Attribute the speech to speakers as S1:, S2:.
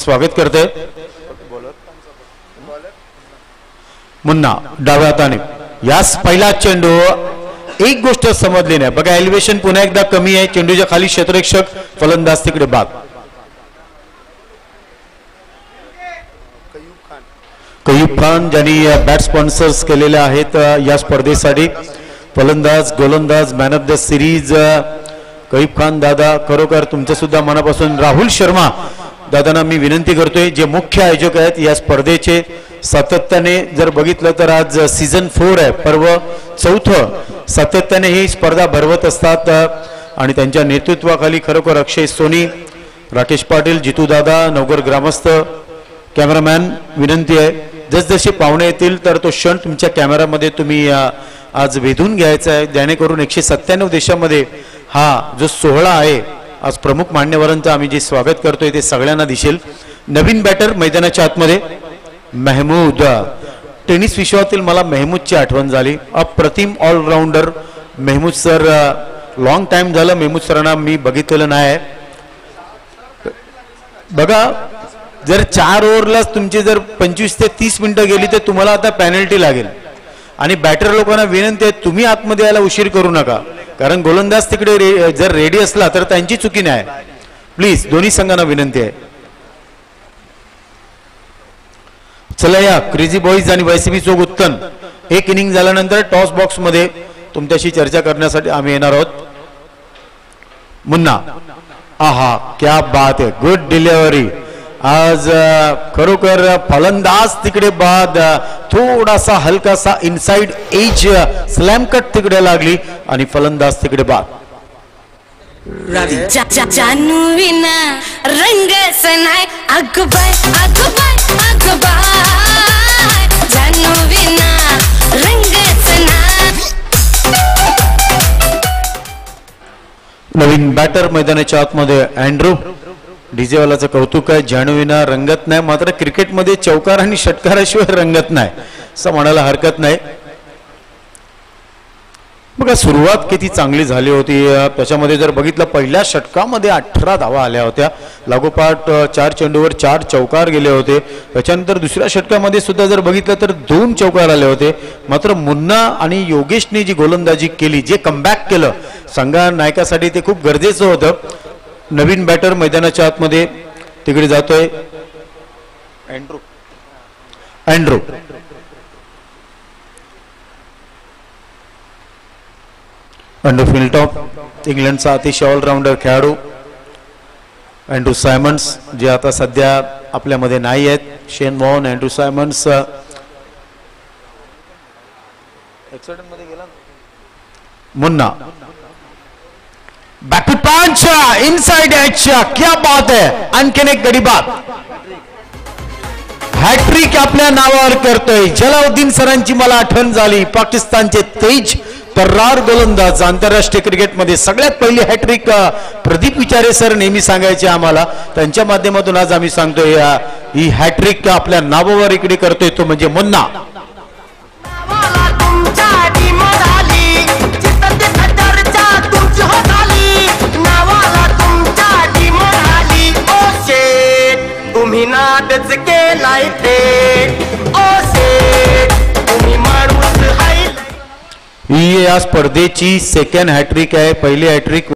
S1: स्वागत करते मुन्ना डाव्या हाताने. यास पहिला चेंडू. एक गोष्ट समजली नाही बघा, एलिव्हेशन पुन्हा एकदा कमी आहे. चेंडूच्या खाली क्षेत्ररक्षक, फलंदाज तिकडे बाद. कयूब खान ज्यांनी बॅट स्पॉन्सर्स केलेले आहेत या स्पर्धेसाठी. फलंदाज, गोलंदाज, man of the series Kayub Khan दादा, खरोखर तुमच्या सुद्धा मनापासून. राहुल शर्मा दादांना मी विनंती करतोय, जे मुख्य आयोजक आहेत या स्पर्धेचे. सातत्याने जर बघितलं तर आज सीझन 4 आहे, पर्व 4. सातत्याने ही स्पर्धा भरवत असतात आणि त्यांच्या नेतृत्वाखाली खरोखर अक्षय सोनी, राकेश पाटील, जितू दादा, नवगर ग्रामस्थ, कॅमेरामॅन विनंती आहे जसजसे पाहुणे येतील तर तो क्षण तुमच्या कॅमेरामध्ये तुम्ही आज वेधून घ्यायचा आहे, जेणेकरून 197 देशामध्ये हा जो सोहळा आहे आज प्रमुख मान्यवरांचं आम्ही जे स्वागत करतोय ते सगळ्यांना दिसेल. नवीन बॅटर मैदानाच्या आतमध्ये मेहमूद. टेनिस विश्वातील मला मेहमूदची आठवण झाली. अप्रतिम allrounder Mehmood sir. Long time झालं मेहमूद सरांना मी बघितलेलं नाही. बघा, जर 4 ओव्हरलाच तुमची जर 25 ते 30 मिनिटं गेली तर तुम्हाला आता पेनल्टी लागेल. आणि बॅटर लोकांना विनंती आहे तुम्ही आतमध्ये यायला उशीर करू नका, कारण गोलंदाज तिकडे जर रेडी असला तर त्यांची चुकी नाही. प्लीज दोन्ही संघांना विनंती आहे. चला या क्रेझी बॉईज आणि वायसीबी चौक उत्तन. एक इनिंग झाल्यानंतर टॉस बॉक्स मध्ये तुमच्याशी चर्चा करण्यासाठी आम्ही येणार आहोत. मुन्ना, आहा क्या बात आहे, गुड डिलिव्हरी. आज खरोखर फलंदाज तिकडे बाद. थोडासा हलकासा इनसाइड एज स्लॅम कट तिकडे लागली आणि फलंदाज तिकडे बाद.
S2: जानू विना रंग सनाय अगबाय अगबाय अगबाय जानू विना रंग सनाय.
S1: नवीन बॅटर मैदानाच्या आतमध्ये अँड्रू. डीजेवालाचं कौतुक आहे, जानूविना रंगत नाही. मात्र क्रिकेटमध्ये चौकार आणि षटकाराशिवाय रंगत नाही असं म्हणायला हरकत नाही. बघा, सुरुवात किती चांगली झाली होती. त्याच्यामध्ये जर बघितलं पहिल्या षटकामध्ये 18 धावा आल्या होत्या. लागोपाठ 4 चेंडूवर 4 चौकार गेले होते. त्याच्यानंतर दुसऱ्या षटकामध्ये सुद्धा जर बघितलं तर 2 चौकार आले होते. मात्र मुन्ना आणि योगेशने जी गोलंदाजी केली, जे कमबॅक केलं संघा नायकासाठी, ते खूप गरजेचं होतं. नवीन बॅटर मैदानाच्या आतमध्ये तिकडे जातोय अँड्रू. अँड्रू फिलटॉप, इंग्लंडचा अतिशय ऑलराऊंडर खेळाडू अँड्रू सायमन्स, जे आता सध्या आपल्यामध्ये नाही आहेत. शेन मॉन, अँड्रू सायमन्स मध्ये गेला. मुन्ना बॅक टू पंच, इनसाइड एज, क्या बात है. आणखीन एक गडी बाद. हॅट्रिक आपल्या नावावर करतोय. जलाउद्दीन सरांची मला आठवण झाली. पाकिस्तानचे तेज तर्रार गोलंदाज. आंतरराष्ट्रीय क्रिकेटमध्ये सगळ्यात पहिली हॅट्रिक प्रदीप विचारे सर नेहमी सांगायचे आम्हाला. त्यांच्या माध्यमातून आज आम्ही सांगतोय ही हॅट्रिक आपल्या नावावर इकडे करतोय तो म्हणजे मुन्ना. ही या स्पर्धेची सेकंड हॅट्रिक आहे. पहिली हॅट्रिक